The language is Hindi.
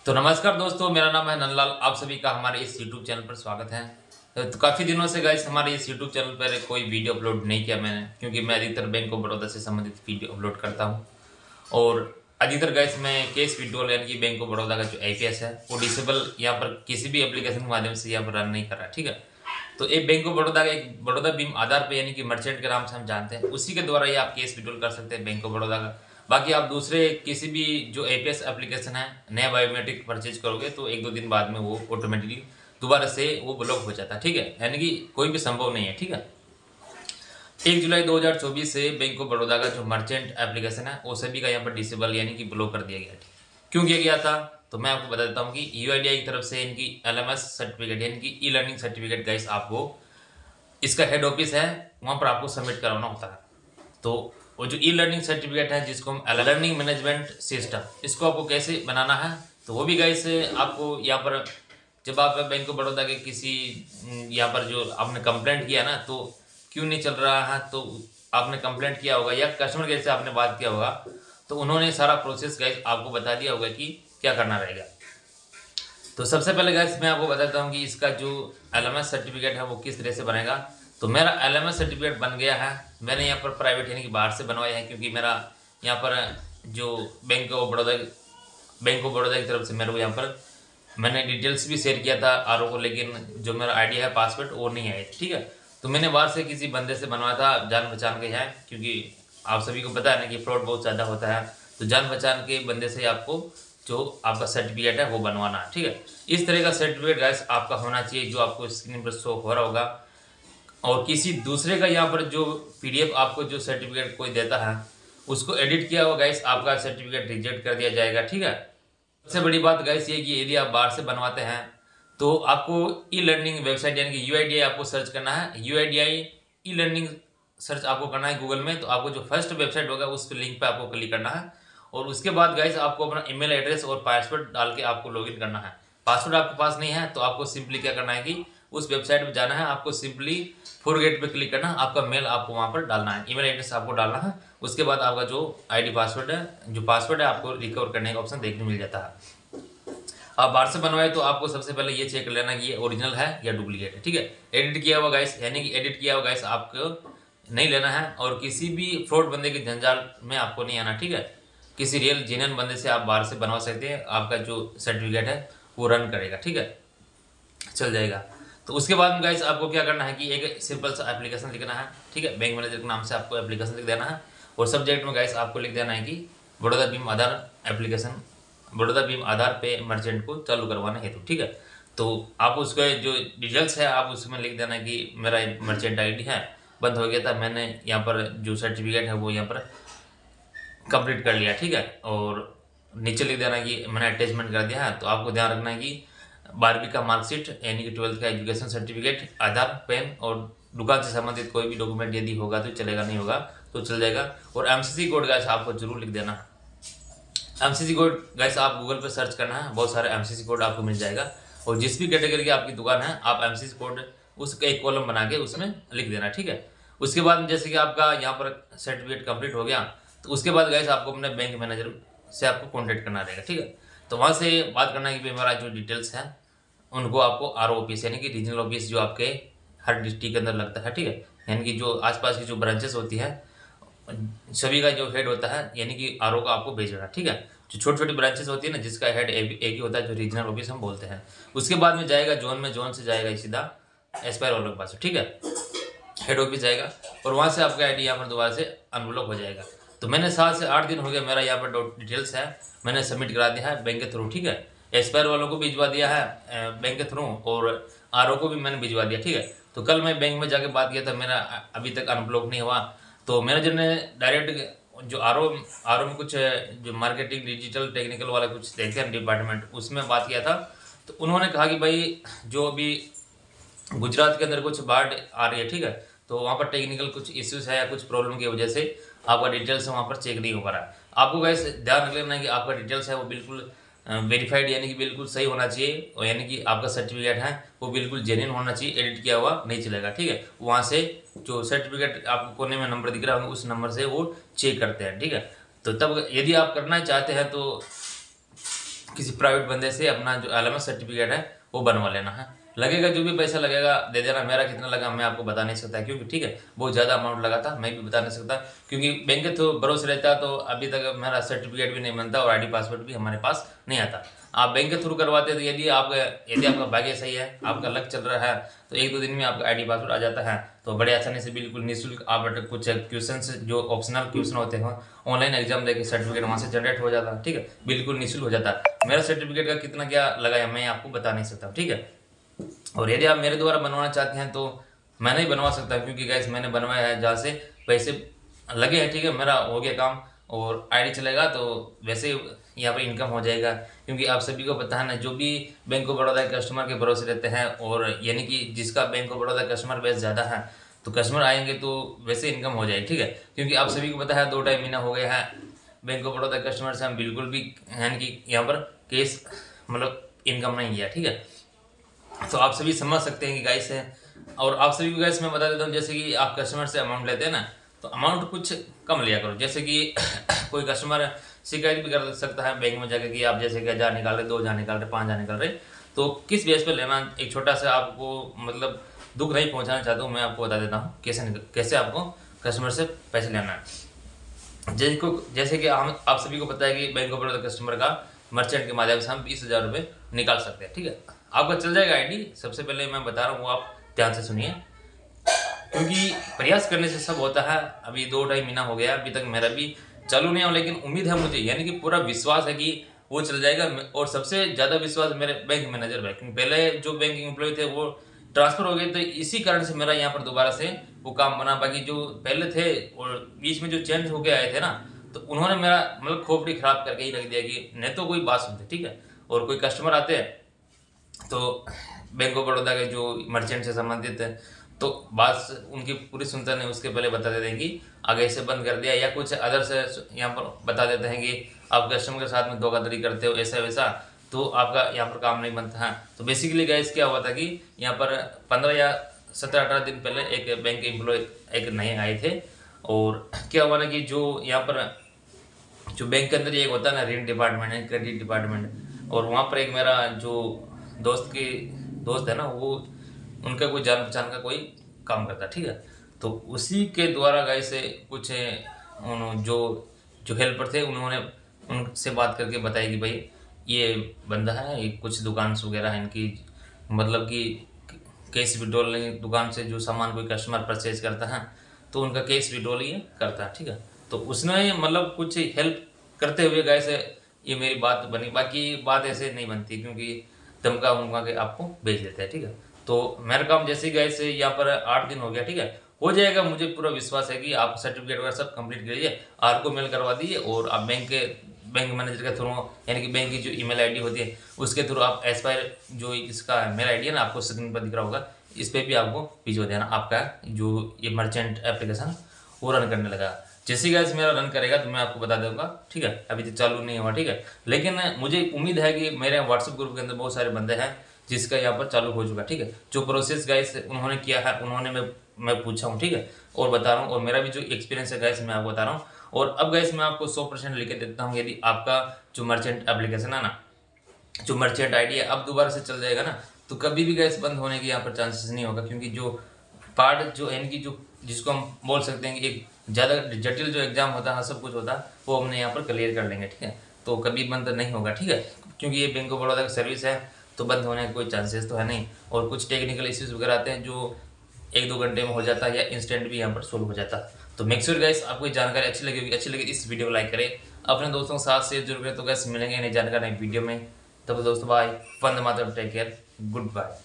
तो नमस्कार दोस्तों, मेरा नाम है नंदलाल। आप सभी का हमारे इस YouTube चैनल पर स्वागत है। तो काफ़ी दिनों से गाइस हमारे इस YouTube चैनल पर कोई वीडियो अपलोड नहीं किया मैंने, क्योंकि मैं अधिकतर बैंक ऑफ बड़ौदा से संबंधित वीडियो अपलोड करता हूं। और अधिकतर गाइस मैं केस विड्रॉल यानी कि बैंक ऑफ बड़ौदा का जो APS है वो डिसेबल यहाँ पर किसी भी एप्लीकेशन के माध्यम से यहाँ पर रन नहीं कर रहा। ठीक है, तो एक बैंक ऑफ बड़ौदा का एक बड़ौदा भीम आधार पे यानी कि मर्चेंट के नाम से हम जानते हैं, उसी के द्वारा ये आप केस विड्रॉल कर सकते हैं बैंक ऑफ बड़ौदा का। बाकी आप दूसरे किसी भी जो APS एप्लीकेशन है नया बायोमेट्रिक परचेज करोगे तो एक दो दिन बाद में वो ऑटोमेटिकली दोबारा से वो ब्लॉक हो जाता है। ठीक है, यानी कि कोई भी संभव नहीं है। ठीक है, 1 जुलाई 2024 से बैंक ऑफ बड़ौदा का जो मर्चेंट एप्लीकेशन है वो सभी का यहाँ पर डिसेबल यानी कि ब्लॉक कर दिया गया है। क्यों किया गया था तो मैं आपको बता देता हूँ कि UIDAI की तरफ से इनकी LMS सर्टिफिकेट यानी कि ई लर्निंग सर्टिफिकेट गाइस आपको इसका हेड ऑफिस है वहाँ पर आपको सबमिट करवाना होता है। तो वो जो ई लर्निंग सर्टिफिकेट है जिसको हम लर्निंग मैनेजमेंट सिस्टम, इसको आपको कैसे बनाना है तो वो भी गाइस आपको यहाँ पर जब आप बैंक ऑफ बड़ौदा के किसी यहाँ पर जो आपने कंप्लेंट किया ना तो क्यों नहीं चल रहा है तो आपने कंप्लेंट किया होगा या कस्टमर केयर से आपने बात किया होगा तो उन्होंने सारा प्रोसेस गाइस आपको बता दिया होगा कि क्या करना रहेगा। तो सबसे पहले गाइस मैं आपको बताता हूँ कि इसका जो LMS सर्टिफिकेट है वो किस तरह से बनेगा। तो मेरा LMS सर्टिफिकेट बन गया है, मैंने यहाँ पर प्राइवेट यानी कि बाहर से बनवाया है, क्योंकि मेरा यहाँ पर जो बैंक ऑफ बड़ौदा की तरफ से मेरे को यहाँ पर मैंने डिटेल्स भी शेयर किया था RO को, लेकिन जो मेरा आईडी है पासवर्ड वो नहीं है। ठीक है, तो मैंने बाहर से किसी बंदे से बनवाया था, जान पहचान के है, क्योंकि आप सभी को पता है ना कि फ्रॉड बहुत ज़्यादा होता है, तो जान पहचान के बंदे से आपको जो आपका सर्टिफिकेट है वो बनवाना है। ठीक है, इस तरह का सर्टिफिकेट गाइस आपका होना चाहिए जो आपको स्क्रीन पर शो हो रहा होगा। और किसी दूसरे का यहाँ पर जो PDF आपको जो सर्टिफिकेट कोई देता है उसको एडिट किया हुआ गाइस आपका सर्टिफिकेट रिजेक्ट कर दिया जाएगा। ठीक है, सबसे बड़ी बात गाइस ये कि यदि आप बाहर से बनवाते हैं तो आपको ई लर्निंग वेबसाइट यानी कि UIDAI आपको सर्च करना है। UIDAI ई लर्निंग सर्च आपको करना है गूगल में, तो आपको जो फर्स्ट वेबसाइट होगा उस लिंक पे आपको क्लिक करना है और उसके बाद गाइस आपको अपना ईमेल एड्रेस और पासवर्ड डाल के आपको लॉगिन करना है। पासवर्ड आपके पास नहीं है तो आपको सिंपली क्या करना है कि उस वेबसाइट पे जाना है, आपको सिंपली फॉरगेट पे क्लिक करना है, आपका मेल आपको वहाँ पर डालना है, ईमेल एड्रेस आपको डालना है। उसके बाद आपका जो ID पासवर्ड है जो पासवर्ड है आपको रिकवर करने का ऑप्शन देखने मिल जाता है। आप बाहर से बनवाए तो आपको सबसे पहले ये चेक कर लेना कि ये ओरिजिनल है या डुप्लीकेट है। ठीक है, एडिट किया हुआ गाइस यानी कि एडिट किया हुआ गाइस आपको नहीं लेना है और किसी भी फ्रॉड बंदे के जंजाल में आपको नहीं आना। ठीक है, किसी रियल जेन्युइन बंदे से आप बाहर से बनवा सकते हैं, आपका जो सर्टिफिकेट है वो रन करेगा। ठीक है, चल जाएगा। तो उसके बाद में गाइस आपको क्या करना है कि एक सिंपल सा एप्लीकेशन लिखना है। ठीक है, बैंक मैनेजर के नाम से आपको एप्लीकेशन लिख देना है और सब्जेक्ट में गाइस आपको लिख देना है कि बड़ौदा भीम आधार एप्लीकेशन, बड़ौदा भीम आधार पे मर्चेंट को चालू करवाना हेतु। ठीक है, तो आप उसका जो डिटेल्स है आप उसमें लिख देना कि मेरा मर्चेंट ID है बंद हो गया था, मैंने यहाँ पर जो सर्टिफिकेट है वो यहाँ पर कंप्लीट कर लिया। ठीक है, और नीचे लिख देना कि मैंने अटैचमेंट कर दिया है। तो आपको ध्यान रखना है कि 12वीं का मार्कशीट यानी कि 12th का एजुकेशन सर्टिफिकेट, आधार, पैन और दुकान से संबंधित कोई भी डॉक्यूमेंट यदि होगा तो चलेगा, नहीं होगा तो चल जाएगा। और MCC कोड गाइस आपको जरूर लिख देना है। MCC कोड गाइस आप गूगल पर सर्च करना है, बहुत सारे MCC कोड आपको मिल जाएगा और जिस भी कैटेगरी की आपकी दुकान है आप MCC कोड उसका एक कॉलम बना के उसमें लिख देना। ठीक है, उसके बाद जैसे कि आपका यहाँ पर सर्टिफिकेट कंप्लीट हो गया तो उसके बाद गाइस आपको अपने बैंक मैनेजर से आपको कॉन्टेक्ट करना रहेगा। ठीक है, तो वहाँ से बात करना है कि मेरा जो डिटेल्स है उनको आपको RO ऑफिस यानी कि रीजनल ऑफिस जो आपके हर डिस्ट्रिक्ट के अंदर लगता है। ठीक है, यानी कि जो आसपास की जो ब्रांचेस होती है सभी का जो हेड होता है यानी कि RO का आपको भेजना। ठीक है, जो छोटी छोटी ब्रांचेस होती है ना जिसका हेड एक ही होता है जो रीजनल ऑफिस हम बोलते हैं, उसके बाद में जाएगा जोन में, जोन से जाएगा सीधा एस्पायर वालों के पास। ठीक है, हेड ऑफिस जाएगा और वहाँ से आपका ID यहाँ पर दोबारा से अनब्लॉक हो जाएगा। तो मैंने 7 से 8 दिन हो गया, मेरा यहाँ पर डिटेल्स है मैंने सबमिट करा दिया है बैंक के थ्रू। ठीक है, एस्पायर वालों को भिजवा दिया है बैंक के थ्रू और RO को भी मैंने भिजवा दिया। ठीक है, तो कल मैं बैंक में जाके बात किया था, मेरा अभी तक अनब्लॉक नहीं हुआ। तो मैनेजर ने डायरेक्ट जो RO में कुछ जो मार्केटिंग डिजिटल टेक्निकल वाला कुछ देखते हैं डिपार्टमेंट, उसमें बात किया था। तो उन्होंने कहा कि भाई जो अभी गुजरात के अंदर कुछ बाढ़ आ रही है, ठीक है, तो वहाँ पर टेक्निकल कुछ इश्यूज है या कुछ प्रॉब्लम की वजह से आपका डिटेल्स वहाँ पर चेक नहीं हो पा रहा है। आपको गाइस ध्यान रख लेना है कि आपका डिटेल्स है वो बिल्कुल वेरीफाइड यानी कि बिल्कुल सही होना चाहिए और यानी कि आपका सर्टिफिकेट है वो बिल्कुल जेन्युइन होना चाहिए, एडिट किया हुआ नहीं चलेगा। ठीक है, वहाँ से जो सर्टिफिकेट आपको कोने में नंबर दिख रहा होगा उस नंबर से वो चेक करते हैं। ठीक है, तो तब यदि आप करना चाहते हैं तो किसी प्राइवेट बंदे से अपना जो LMS सर्टिफिकेट है वो बनवा लेना है। लगेगा जो भी पैसा लगेगा दे देना। मेरा कितना लगा मैं आपको बता नहीं सकता, क्योंकि ठीक है बहुत ज़्यादा अमाउंट लगा था, मैं भी बता नहीं सकता, क्योंकि बैंक के थ्रू भरोसे रहता तो अभी तक मेरा सर्टिफिकेट भी नहीं बनता और ID पासवर्ड भी हमारे पास नहीं आता। आप बैंक के थ्रू करवाते तो यदि आपका भाग्य सही है, आपका लक चल रहा है, तो 1-2 दिन में आपका ID पासवर्ड आ जाता है, तो बड़े आसानी से बिल्कुल निःशुल्क आप कुछ क्वेश्चन जो ऑप्शनल क्वेश्चन होते हैं ऑनलाइन एग्जाम देके सर्टिफिकेट वहाँ से जनरेट हो जाता है। ठीक है, बिल्कुल निःशुल्क हो जाता है। मेरा सर्टिफिकेट का कितना क्या लगाया मैं आपको बता नहीं सकता। ठीक है, और यदि आप मेरे द्वारा बनवाना चाहते हैं तो मैं नहीं बनवा सकता, क्योंकि गाइस मैंने बनवाया है जहाँ से पैसे लगे हैं। ठीक है, मेरा हो गया काम और ID चलेगा तो वैसे यहाँ पर इनकम हो जाएगा, क्योंकि आप सभी को पता है ना, जो भी बैंक ऑफ बड़ौदा के कस्टमर के भरोसे रहते हैं, और यानी कि जिसका bank of Baroda customer base ज़्यादा है तो कस्टमर आएंगे तो वैसे इनकम हो जाएगी। ठीक है, क्योंकि आप सभी को पता है 2-2.5 महीना हो गया है बैंक ऑफ बड़ौदा कस्टमर से हम बिल्कुल भी यानी कि यहाँ पर केस मतलब इनकम नहीं किया। ठीक है, तो आप सभी समझ सकते हैं कि गाइस है। और आप सभी को गाइस मैं बता देता हूँ, जैसे कि आप कस्टमर से अमाउंट लेते हैं ना, तो अमाउंट कुछ कम लिया करो। जैसे कि कोई कस्टमर शिकायत भी कर सकता है बैंक में जाकर कि आप जैसे कि 1000 निकाल रहे, 2000 निकाल रहे, 5000 निकाल रहे, तो किस बेस पर लेना। एक छोटा सा आपको मतलब दुख नहीं पहुँचाना चाहता हूँ, मैं आपको बता देता हूँ कैसे आपको कस्टमर से पैसे लेना है। जैसे कि आप सभी को पता है कि बैंक ऑफ बड़ौदा कस्टमर का मर्चेंट के माध्यम से हम 20,000 रुपये निकाल सकते हैं। ठीक है, आपका चल जाएगा ID। सबसे पहले मैं बता रहा हूँ, वो आप ध्यान से सुनिए, क्योंकि प्रयास करने से सब होता है। अभी 2-2.5 महीना हो गया, अभी तक मेरा भी चालू नहीं हो, लेकिन उम्मीद है मुझे, यानी कि पूरा विश्वास है कि वो चल जाएगा। और सबसे ज़्यादा विश्वास मेरे बैंक मैनेजर पे, क्योंकि पहले जो बैंक एम्प्लॉय थे वो ट्रांसफर हो गए, तो इसी कारण से मेरा यहाँ पर दोबारा से वो काम बना। बाकी जो पहले थे और बीच में जो चेंज होके आए थे ना, तो उन्होंने मेरा मतलब खोपड़ी खराब करके ही रख दिया कि नहीं तो कोई बात सुनते। ठीक है, और कोई कस्टमर आते हैं तो बैंक ऑफ बड़ौदा के जो मर्चेंट से संबंधित है, तो बात उनकी पूरी सुनते नहीं, उसके पहले बता देते हैं कि आगे से बंद कर दिया, या कुछ अदर से यहाँ पर बता देते हैं कि आप कस्टमर के साथ में धोखाधड़ी करते हो, ऐसा वैसा, तो आपका यहाँ पर काम नहीं बनता है। तो बेसिकली गाइस क्या हुआ था कि यहाँ पर 15 या 17-18 दिन पहले एक बैंक एम्प्लॉय एक नए आए थे, और क्या हुआ ना कि जो यहाँ पर जो बैंक के अंदर एक होता है ना ऋण डिपार्टमेंट है, क्रेडिट डिपार्टमेंट, और वहाँ पर एक मेरा जो दोस्त है ना, वो उनका कोई जान पहचान का कोई काम करता है। ठीक है, तो उसी के द्वारा गाइस से कुछ जो हेल्पर थे उन्होंने उनसे बात करके बताया कि भाई ये बंदा है, ये कुछ दुकान वगैरह है इनकी, मतलब कि कैश विड्रॉल दुकान से जो सामान कोई कस्टमर परचेज करता है तो उनका कैश विड्रॉल ये करता है। ठीक है, तो उसने मतलब कुछ हेल्प करते हुए गाइस ये मेरी बात बनी। बाकी बात ऐसे नहीं बनती, क्योंकि धमका उमका के आपको भेज देते हैं। ठीक है, तो मेरा काम जैसे गाइस यहाँ पर 8 दिन हो गया। ठीक है, हो जाएगा, मुझे पूरा विश्वास है कि आप सर्टिफिकेट वगैरह सब कंप्लीट करिए, आर को मेल करवा दीजिए, और आप बैंक मैनेजर के थ्रू, यानी कि बैंक की जो ईमेल ID होती है उसके थ्रू आप एस्पायर जो इसका मेल ID है ना, आपको स्क्रीन पर दिख रहा होगा, इस पर भी आपको भिजवा देना आपका जो ये मर्चेंट एप्लीकेशन वो रन करने लगा। जैसे गाइस मेरा रन करेगा तो मैं आपको बता दूंगा। ठीक है, अभी तो चालू नहीं हुआ। ठीक है, लेकिन मुझे उम्मीद है कि मेरे व्हाट्सएप ग्रुप के अंदर बहुत सारे बंदे हैं जिसका यहाँ पर चालू हो चुका। ठीक है, जो प्रोसेस गाइस उन्होंने किया है उन्होंने मैं पूछा हूँ। ठीक है, और बता रहा हूँ, और मेरा भी जो एक्सपीरियंस है गाइस मैं आपको बता रहा हूँ। और अब गाइस मैं आपको 100% लिख के देता हूँ, यदि आपका जो मर्चेंट एप्लीकेशन है ना, जो मर्चेंट ID है, अब दोबारा से चल जाएगा ना, तो कभी भी गैस बंद होने के यहाँ पर चांसेस नहीं होगा, क्योंकि जो पार्ट जो यानी कि जो जिसको हम बोल सकते हैं कि एक ज़्यादा जटिल जो एग्जाम होता है, सब कुछ होता है, वो हमने यहाँ पर क्लियर कर लेंगे। ठीक है, तो कभी बंद नहीं होगा। ठीक है, क्योंकि ये बैंक ऑफ बड़ौदा की सर्विस है, तो बंद होने का कोई चांसेस तो है नहीं। और कुछ टेक्निकल इश्यूज वगैरह आते हैं जो 1-2 घंटे में हो जाता है, या इंस्टेंट भी यहाँ पर सोल्व हो जाता है। तो मेक श्योर गाइस आपको ये जानकारी अच्छी लगी इस वीडियो को लाइक करें, अपने दोस्तों के साथ शेयर जरूर करें। तो गाइस मिलेंगे नई जानकारी नई वीडियो में, तब दोस्तों bye, Vande Mataram, take care, good bye.